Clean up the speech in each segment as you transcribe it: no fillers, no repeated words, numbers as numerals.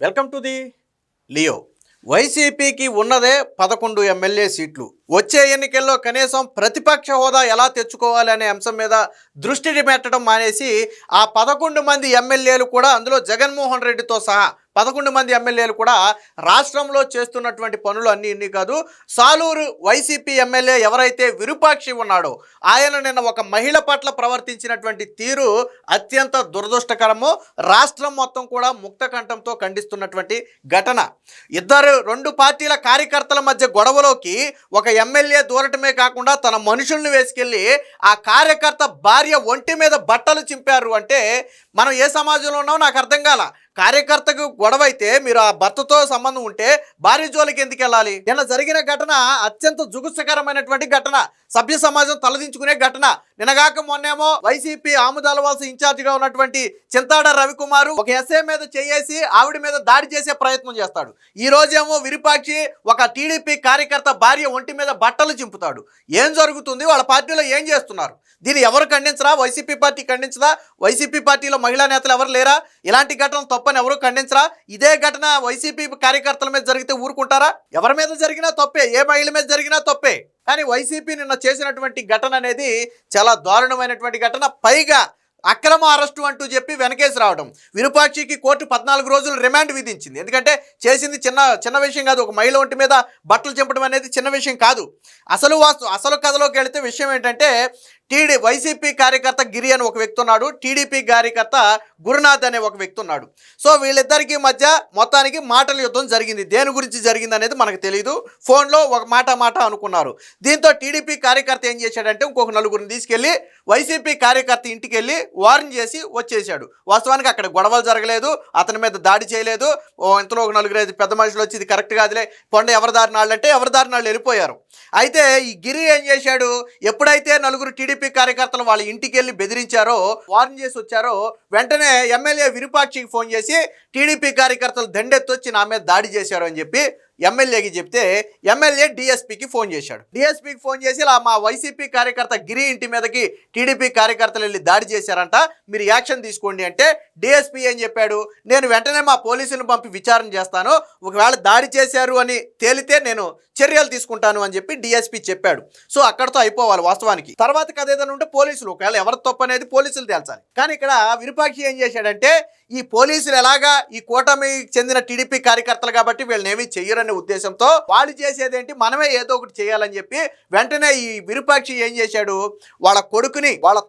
Welcome to the Leo. వైసీపీకి ఉన్నదే 11 MLA సీట్లు. వచ్చే ఎన్నికల్లో కనీసం ప్రతిపక్ష హోదా ఎలా తెచ్చుకోవాలి అనే అంశం మీద దృష్టి పెట్టడం మానేసి ఆ 11 మంది ఎమ్మెల్యేలు కూడా, అందులో జగన్మోహన్ రెడ్డితో సహా 11 మంది ఎమ్మెల్యేలు కూడా రాష్ట్రంలో చేస్తున్నటువంటి పనులు అన్నీ కాదు. సాలూరు వైసీపీ ఎమ్మెల్యే ఎవరైతే విరూపాక్షి ఉన్నాడో ఆయన నిన్న ఒక మహిళ పట్ల ప్రవర్తించినటువంటి తీరు అత్యంత దురదృష్టకరము. రాష్ట్రం మొత్తం కూడా ముక్తకంఠంతో ఖండిస్తున్నటువంటి ఘటన. రెండు పార్టీల కార్యకర్తల మధ్య గొడవలోకి ఒక ఎమ్మెల్యే దూరటమే కాకుండా తన మనుషుల్ని వేసుకెళ్ళి ఆ కార్యకర్త భార్య ఒంటి మీద బట్టలు చింపారు అంటే మనం ఏ సమాజంలో ఉన్నామో నాకు అర్థం కాల. కార్యకర్తకు గొడవ అయితే మీరు ఆ భర్తతో సంబంధం ఉంటే భార్య జోలికి ఎందుకు వెళ్ళాలి? నిన్న జరిగిన ఘటన అత్యంత జుగుత్సకరమైనటువంటి ఘటన, సభ్య సమాజం తలదించుకునే ఘటన. నిన్నగాక మొన్నేమో వైసీపీ ఆముదాలవలస ఇన్ఛార్జిగా ఉన్నటువంటి చింతాడ రవికుమారు ఒక ఎస్ఐ మీద చేసి ఆవిడ మీద దాడి చేసే ప్రయత్నం చేస్తాడు. ఈ రోజేమో విరూపాక్షి ఒక టీడీపీ కార్యకర్త భార్య ఒంటి మీద బట్టలు చింపుతాడు. ఏం జరుగుతుంది? వాళ్ళ పార్టీలో ఏం చేస్తున్నారు? దీన్ని ఎవరు ఖండించరా? వైసీపీ పార్టీ ఖండించదా? వైసీపీ పార్టీలో మహిళా నేతలు ఎవరు లేరా? ఇలాంటి ఘటనలు తప్పని ఎవరు ఖండించరా? ఇదే ఘటన వైసీపీ కార్యకర్తల మీద జరిగితే ఊరుకుంటారా? ఎవరి మీద జరిగినా తప్పే, ఏ మహిళ మీద జరిగినా తప్పే. కానీ వైసీపీ నిన్న చేసినటువంటి ఘటన అనేది చాలా దారుణమైనటువంటి ఘటన. పైగా అక్రమ అరెస్టు అంటూ చెప్పి వెనకేసి రావడం. విరూపాక్షికి కోర్టు 14 రోజులు రిమాండ్ విధించింది. ఎందుకంటే చేసింది చిన్న విషయం కాదు. ఒక మహిళ ఒంటి మీద బట్టలు చింపడం అనేది చిన్న విషయం కాదు. అసలు కథలోకి వెళితే విషయం ఏంటంటే వైసీపీ కార్యకర్త గిరి అని ఒక వ్యక్తి ఉన్నాడు, టీడీపీ కార్యకర్త గురునాథ్ అనే ఒక వ్యక్తి ఉన్నాడు. సో వీళ్ళిద్దరికి మధ్య మొత్తానికి మాటల యుద్ధం జరిగింది. దేని గురించి జరిగింది అనేది మనకు తెలియదు. ఫోన్లో ఒక మాట అనుకున్నారు. దీంతో టీడీపీ కార్యకర్త ఏం చేశాడంటే ఇంకొక నలుగురిని తీసుకెళ్లి వైసీపీ కార్యకర్త ఇంటికి వెళ్ళి వార్న్ చేసి వచ్చేసాడు. వాస్తవానికి అక్కడ గొడవలు జరగలేదు, అతని మీద దాడి చేయలేదు. ఇంతలో ఒక 4-5 పెద్ద మనుషులు వచ్చి ఇది కరెక్ట్ కాదులే పొండ ఎవరి దారినాళ్ళు అంటే ఎవరి దారినాళ్ళు వెళ్ళిపోయారు. అయితే ఈ గిరి ఏం చేశాడు? ఎప్పుడైతే నలుగురు టీడీపీ కార్యకర్తలు వాళ్ళ ఇంటికి వెళ్ళి బెదిరించారో, వార్న్ చేసి వచ్చారో, వెంటనే ఎమ్మెల్యే విరూపాక్షికి ఫోన్ చేసి టీడీపీ కార్యకర్తలు దండెత్తొచ్చి నా మీద దాడి చేశారు అని చెప్పి ఎమ్మెల్యేకి చెప్తే ఎమ్మెల్యే డిఎస్పీకి ఫోన్ చేశాడు. డిఎస్పీకి ఫోన్ చేసి ఇలా మా వైసీపీ కార్యకర్త గిరి ఇంటి మీదకి టీడీపీ కార్యకర్తలు వెళ్ళి దాడి చేశారంట, మీరు యాక్షన్ తీసుకోండి అంటే డిఎస్పీ ఏం చెప్పాడు? నేను వెంటనే మా పోలీసులను పంపి విచారణ చేస్తాను, ఒకవేళ దాడి చేశారు అని తేలితే నేను చర్యలు తీసుకుంటాను అని చెప్పి డిఎస్పీ చెప్పాడు. సో అక్కడతో అయిపోవాలి వాస్తవానికి. తర్వాత కథ ఏదైనా ఉంటే పోలీసులు, ఒకవేళ ఎవరి తప్పు అనేది పోలీసులు తేల్చాలి. కానీ ఇక్కడ విరూపాక్షి ఏం చేశాడంటే ఈ పోలీసులు ఎలాగా ఈ కూటమికి చెందిన టీడీపీ కార్యకర్తలు కాబట్టి వీళ్ళని ఏమీ చెయ్యరనే ఉద్దేశంతో వాళ్ళు చేసేదేంటి మనమే ఏదో ఒకటి చేయాలని చెప్పి వెంటనే ఈ విరూపాక్షి ఏం చేశాడు? వాళ్ళ కొడుకుని, వాళ్ళ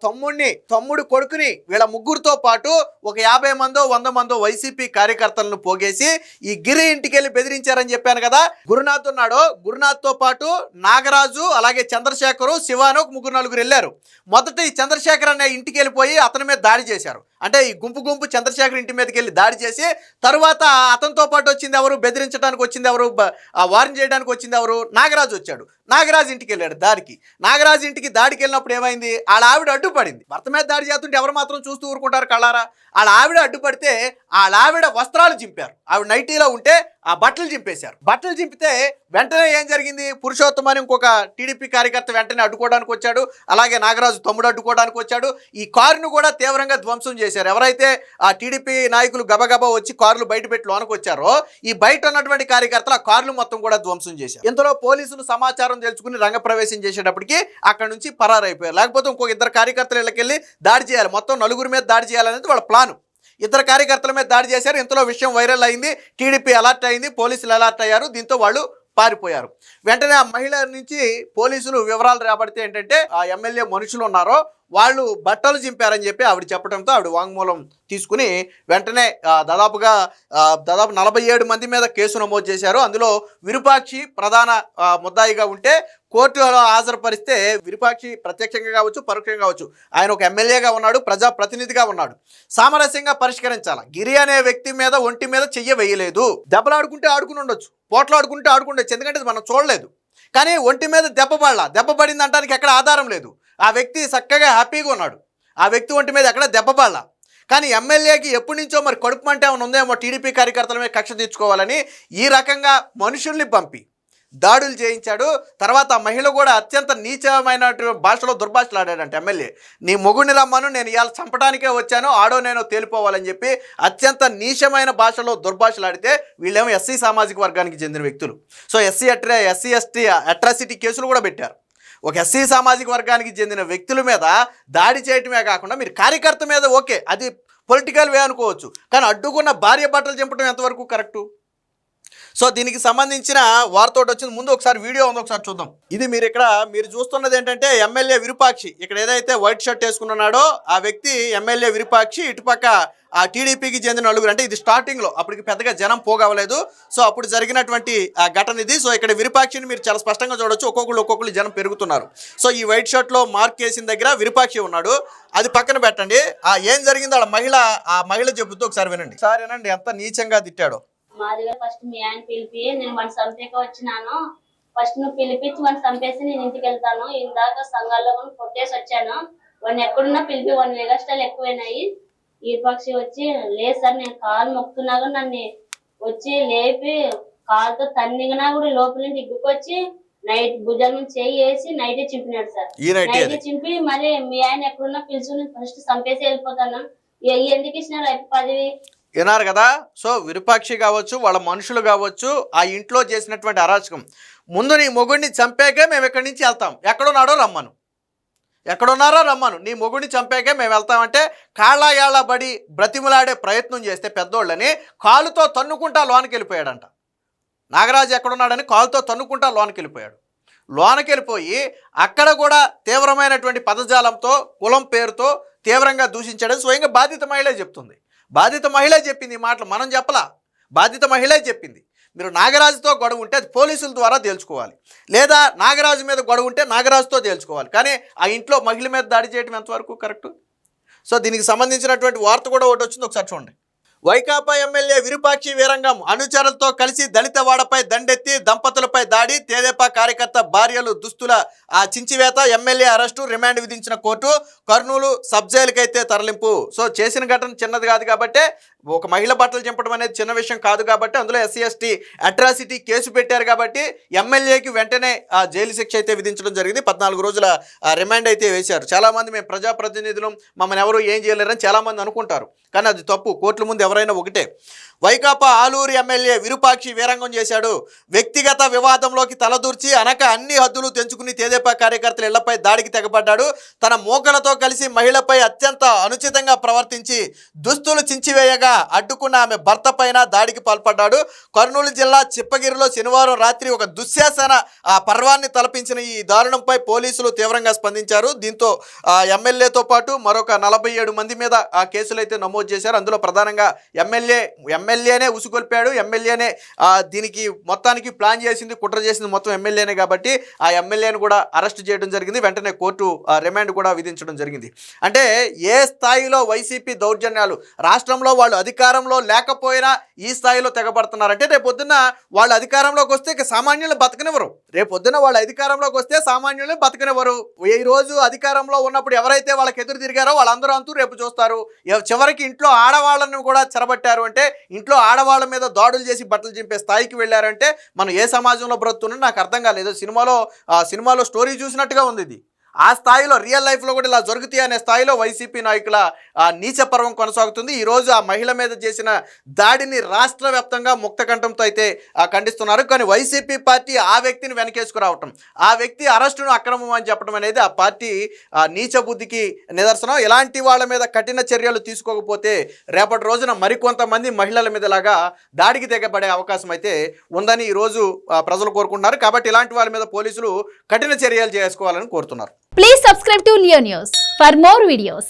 తమ్ముడు కొడుకుని, వీళ్ళ ముగ్గురుతో పాటు ఒక 50 మందో 100 మందో వైసీపీ కార్యకర్తలను పోగేసి ఈ గిరి ఇంటికి వెళ్ళి బెదిరించారని చెప్పాను కదా. గురునాథ్ ఉన్నాడు, గురునాథ్తో పాటు నాగరాజు, అలాగే చంద్రశేఖరు, శివాను, ఒక 3-4 వెళ్ళారు. మొదట ఈ చంద్రశేఖర్ అనే ఇంటికి వెళ్ళిపోయి అతని మీద దాడి చేశారు. అంటే ఈ గుంపు చంద్రశేఖర్ ఇంటి మీదకి వెళ్ళి దాడి చేసి తరువాత అతనితో పాటు వచ్చింది ఎవరు? బెదిరించడానికి వచ్చింది ఎవరు? వార్న్ చేయడానికి వచ్చింది ఎవరు? నాగరాజు వచ్చాడు. నాగరాజు ఇంటికి వెళ్ళాడు దాడికి. నాగరాజు ఇంటికి దాడికి వెళ్ళినప్పుడు ఏమైంది? వాళ్ళ ఆవిడ అడ్డుపడింది. భర్త మీద దాడి చేస్తుంటే ఎవరు మాత్రం చూస్తూ ఊరుకుంటారు కళ్ళారా? వాళ్ళ ఆవిడ అడ్డుపడితే వాళ్ళ ఆవిడ వస్త్రాలు చింపారు. ఆవిడ నైటీలో ఉంటే ఆ బట్టలు చింపేశారు. బట్టలు చింపితే వెంటనే ఏం జరిగింది? పురుషోత్తం అని ఇంకొక టీడీపీ కార్యకర్త వెంటనే అడ్డుకోవడానికి వచ్చాడు. అలాగే నాగరాజు తమ్ముడు అడ్డుకోవడానికి వచ్చాడు. ఈ కారును కూడా తీవ్రంగా ధ్వంసం చేశారు. ఎవరైతే ఆ టీడీపీ నాయకులు గబగబా వచ్చి కార్లు బయట పెట్టి లోనకు వచ్చారో ఈ బయట ఉన్నటువంటి కార్యకర్తలు ఆ కార్లు మొత్తం కూడా ధ్వంసం చేశారు. ఇంతలో పోలీసులు సమాచారం తెలుసుకుని రంగప్రవేశం చేసేటప్పటికి అక్కడ నుంచి పరారైపోయారు. లేకపోతే ఇంకొక 2 కార్యకర్తలు ఇళ్ళకెళ్ళి దాడి చేయాలి. మొత్తం 4 మీద దాడి చేయాలనేది వాళ్ళ ప్లాను. 2 కార్యకర్తల మీద దాడి చేశారు. ఇంతలో విషయం వైరల్ అయింది. టీడీపీ అలర్ట్ అయింది, పోలీసులు అలర్ట్ అయ్యారు. దీంతో వాళ్ళు పారిపోయారు. వెంటనే ఆ మహిళ నుంచి పోలీసులు వివరాలు రాబడితే ఏంటంటే ఆ ఎమ్మెల్యే మనుషులు ఉన్నారో వాళ్ళు బట్టలు చింపారని చెప్పి ఆవిడ చెప్పడంతో ఆవిడ వాంగ్మూలం తీసుకుని వెంటనే దాదాపు 47 మంది మీద కేసు నమోదు చేశారు. అందులో విరూపాక్షి ప్రధాన ముద్దాయిగా ఉంటే కోర్టులో హాజరుపరిస్తే విరూపాక్షి ప్రత్యక్షంగా కావచ్చు, పరోక్షంగా కావచ్చు, ఆయన ఒక ఎమ్మెల్యేగా ఉన్నాడు, ప్రజాప్రతినిధిగా ఉన్నాడు. సామరస్యంగా పరిష్కరించాలి. గిరి అనే వ్యక్తి మీద ఒంటి మీద చెయ్య వేయలేదు. దెబ్బలాడుకుంటే ఆడుకుని ఉండొచ్చు, పోట్లాడుకుంటే ఆడుకుండొచ్చు, ఎందుకంటే మనం చూడలేదు. కానీ ఒంటి మీద దెబ్బ పడింది అంటానికి ఎక్కడ ఆధారం లేదు. ఆ వ్యక్తి చక్కగా హ్యాపీగా ఉన్నాడు. ఆ వ్యక్తి ఒంటి మీద ఎక్కడ దెబ్బ. కానీ ఎమ్మెల్యేకి ఎప్పటి నుంచో మరి కడుపు మంట ఏమైనా ఉందేమో టీడీపీ కార్యకర్తల మీద కక్ష తీర్చుకోవాలని ఈ రకంగా మనుషుల్ని పంపి దాడులు చేయించాడు. తర్వాత ఆ మహిళ కూడా అత్యంత నీచమైన భాషలో దుర్భాషలాడాడంట ఎమ్మెల్యే. నీ మొగుడిని రమ్మను, నేను ఇవాళ చంపడానికే వచ్చాను, ఆడో నేను తేలిపోవాలని చెప్పి అత్యంత నీచమైన భాషలో దుర్భాషలాడితే వీళ్ళేమో ఎస్సీ సామాజిక వర్గానికి చెందిన వ్యక్తులు. సో ఎస్సీ ఎస్టీ అట్రాసిటీ కేసులు కూడా పెట్టారు. ఒక ఎస్సీ సామాజిక వర్గానికి చెందిన వ్యక్తుల మీద దాడి చేయటమే కాకుండా మీరు కార్యకర్త మీద ఓకే, అది పొలిటికల్ వే అనుకోవచ్చు, కానీ అడ్డుకున్న భార్య బట్టలు చింపడం ఎంతవరకు కరెక్టు? సో దీనికి సంబంధించిన వార్త వచ్చింది. ముందు ఒకసారి వీడియో ఉంది, ఒకసారి చూద్దాం. ఇది మీరు చూస్తున్నది ఏంటంటే ఎమ్మెల్యే విరూపాక్షి. ఇక్కడ ఏదైతే వైట్ షర్ట్ వేసుకున్నాడో ఆ వ్యక్తి ఎమ్మెల్యే విరూపాక్షి. ఇటుపక్క ఆ టీడీపీకి చెందిన నలుగురు. అంటే ఇది స్టార్టింగ్లో, అప్పటికి పెద్దగా జనం పోగవలేదు. సో అప్పుడు జరిగినటువంటి ఆ ఘటన ఇది. సో ఇక్కడ విరూపాక్షిని మీరు చాలా స్పష్టంగా చూడొచ్చు. ఒక్కొక్కరు జనం పెరుగుతున్నారు. సో ఈ వైట్ షర్ట్లో మార్క్ చేసిన దగ్గర విరూపాక్షి ఉన్నాడు. అది పక్కన పెట్టండి. ఏం జరిగిందో ఆ మహిళ చెబుతూ ఒకసారి వినండి. సార్ వినండి ఎంత నీచంగా తిట్టాడో. మా దగ్గర ఫస్ట్ మీ ఆయన పిలిపి నేను వాడిని చంపేక వచ్చినాను. ఫస్ట్ నువ్వు పిలిపించి వాడిని చంపేసి నేను ఇంటికి వెళ్తాను. ఇందాక సంఘాల్లో కొట్టేసి వచ్చాను. వాడిని ఎక్కడున్నా పిలిపి, వాడిని మెగాస్టార్లు ఎక్కువైనాయి. ఈ పక్షి వచ్చి లేదు సార్ నేను కాలు మొక్కుతున్నాగా నన్ను వచ్చి లేపి కాలుతో తన్నిగినా కూడా లోపల నుంచి ఇగ్గుకొచ్చి నైట్ భుజాల నుంచి చేయి వేసి నైటే చింపినాడు సార్. నైటే చింపి మరి మీ ఆయన ఎక్కడున్నా పిలుచు ఫస్ట్ చంపేసి వెళ్ళిపోతాను. ఎందుకు ఇచ్చినారు 10 విన్నారు కదా. సో విరూపాక్షి కావచ్చు, వాళ్ళ మనుషులు కావచ్చు, ఆ ఇంట్లో చేసినటువంటి అరాచకం. ముందు నీ మొగుడిని చంపాకే మేము ఇక్కడి నుంచి వెళ్తాం, ఎక్కడున్నారో రమ్మను, నీ మొగుడిని చంపాకే మేము వెళ్తామంటే కాళ్ళ బడి బ్రతిములాడే ప్రయత్నం చేస్తే పెద్దోళ్ళని కాలుతో తన్నుకుంటా లోనికి వెళ్ళిపోయాడంట. నాగరాజు ఎక్కడున్నాడని కాలుతో తన్నుకుంటా లోనికి వెళ్ళిపోయి అక్కడ కూడా తీవ్రమైనటువంటి పదజాలంతో కులం పేరుతో తీవ్రంగా దూషించాడని స్వయంగా బాధిత మహిళే చెప్తుంది. బాధిత మహిళే చెప్పింది ఈ మాటలు, మనం చెప్పలా, బాధిత మహిళే చెప్పింది. మీరు నాగరాజుతో గొడవ ఉంటే అది పోలీసుల ద్వారా తేల్చుకోవాలి, లేదా నాగరాజు మీద గొడవ ఉంటే నాగరాజుతో తేల్చుకోవాలి. కానీ ఆ ఇంట్లో మహిళ మీద దాడి చేయడం ఎంతవరకు కరెక్టు? సో దీనికి సంబంధించినటువంటి వార్త కూడా ఒకటి వచ్చింది, ఒకసారి చూడండి. వైకాపా ఎమ్మెల్యే విరూపాక్షి వీరంగం అనుచరులతో కలిసి దళిత వాడపై దండెత్తి దంపతులపై దాడి, తెదేపా కార్యకర్త భార్యలు దుస్తుల చించివేత, ఎమ్మెల్యే అరెస్టు, రిమాండ్ విధించిన కోర్టు, కర్నూలు సబ్ జైలుకైతే తరలింపు. సో చేసిన ఘటన చిన్నది కాదు కాబట్టి, ఒక మహిళ బట్టలు చింపడం అనేది చిన్న విషయం కాదు కాబట్టి, అందులో ఎస్సీ ఎస్టీ అట్రాసిటీ కేసు పెట్టారు కాబట్టి ఎమ్మెల్యేకి వెంటనే జైలు శిక్ష అయితే విధించడం జరిగింది. 14 రోజుల రిమాండ్ అయితే వేశారు. చాలామంది మేము ప్రజాప్రతినిధులు, మమ్మల్ని ఎవరు ఏం చేయలేరని చాలామంది అనుకుంటారు, కానీ అది తప్పు. కోర్టుల ముందు ఎవరైనా ఒకటే. వైకాపా ఆలూరు ఎమ్మెల్యే విరూపాక్షి వీరంగం చేశాడు. వ్యక్తిగత వివాదంలోకి తలదూర్చి అన్ని హద్దులు తెంచుకుని తెదేపా కార్యకర్తల ఇళ్లపై దాడికి తెగబడ్డాడు. తన మోకలతో కలిసి మహిళపై అత్యంత అనుచితంగా ప్రవర్తించి దుస్తులు చించివేయగా అడ్డుకున్న ఆమె భర్త పైన దాడికి పాల్పడ్డాడు. కర్నూలు జిల్లా చిప్పగిరిలో శనివారం రాత్రి ఒక దుశ్శాసన పర్వాన్ని తలపించిన ఈ దారుణంపై పోలీసులు తీవ్రంగా స్పందించారు. దీంతో ఎమ్మెల్యేతో పాటు మరొక 47 మంది మీద కేసులు అయితే నమోదు చేశారు. అందులో ప్రధానంగా ఎమ్మెల్యేనే ఉసుగొల్పాడు, ఎమ్మెల్యేనే దీనికి మొత్తానికి ప్లాన్ చేసింది, కుట్ర చేసింది మొత్తం ఎమ్మెల్యేనే కాబట్టి ఆ ఎమ్మెల్యేని కూడా అరెస్ట్ చేయడం జరిగింది. వెంటనే కోర్టు రిమాండ్ కూడా విధించడం జరిగింది. అంటే ఏ స్థాయిలో వైసీపీ దౌర్జన్యాలు, రాష్ట్రంలో వాళ్ళు అధికారంలో లేకపోయినా ఈ స్థాయిలో తెగబడుతున్నారంటే రేపొద్దున వాళ్ళు అధికారంలోకి వస్తే ఇక సామాన్యులు బతకనివ్వరు. వాళ్ళు అధికారంలోకి వస్తే సామాన్యులు బతకనివ్వరు. ఈ రోజు అధికారంలో ఉన్నప్పుడు ఎవరైతే వాళ్ళకి ఎదురు తిరిగారో వాళ్ళందరూ అంతూ రేపు చూస్తారు. చివరికి ఇంట్లో ఆడవాళ్ళని కూడా చెరబట్టారు అంటే, ఇంట్లో ఆడవాళ్ళ మీద దాడులు చేసి బట్టలు చింపే స్థాయికి వెళ్ళారంటే మనం ఏ సమాజంలో బ్రతుకుతున్నా నాకు అర్థం కాలేదు. సినిమాలో స్టోరీ చూసినట్టుగా ఉంది ఇది. ఆ స్థాయిలో రియల్ లైఫ్లో కూడా ఇలా జరుగుతాయి అనే స్థాయిలో వైసీపీ నాయకుల నీచ పర్వం కొనసాగుతుంది. ఈరోజు ఆ మహిళ మీద చేసిన దాడిని రాష్ట్ర వ్యాప్తంగా ముక్తకంఠంతో అయితే ఖండిస్తున్నారు. కానీ వైసీపీ పార్టీ ఆ వ్యక్తిని వెనకేసుకురావటం, ఆ వ్యక్తి అరెస్టును అక్రమం అని చెప్పడం అనేది ఆ పార్టీ నీచ బుద్ధికి నిదర్శనం. ఇలాంటి వాళ్ళ మీద కఠిన చర్యలు తీసుకోకపోతే రేపటి రోజున మరికొంతమంది మహిళల మీద లాగా దాడికి తెగబడే అవకాశం అయితే ఉందని ఈరోజు ప్రజలు కోరుకుంటున్నారు. కాబట్టి ఇలాంటి వాళ్ళ మీద పోలీసులు కఠిన చర్యలు చేసుకోవాలని కోరుతున్నారు. Please subscribe to Leo News for more videos.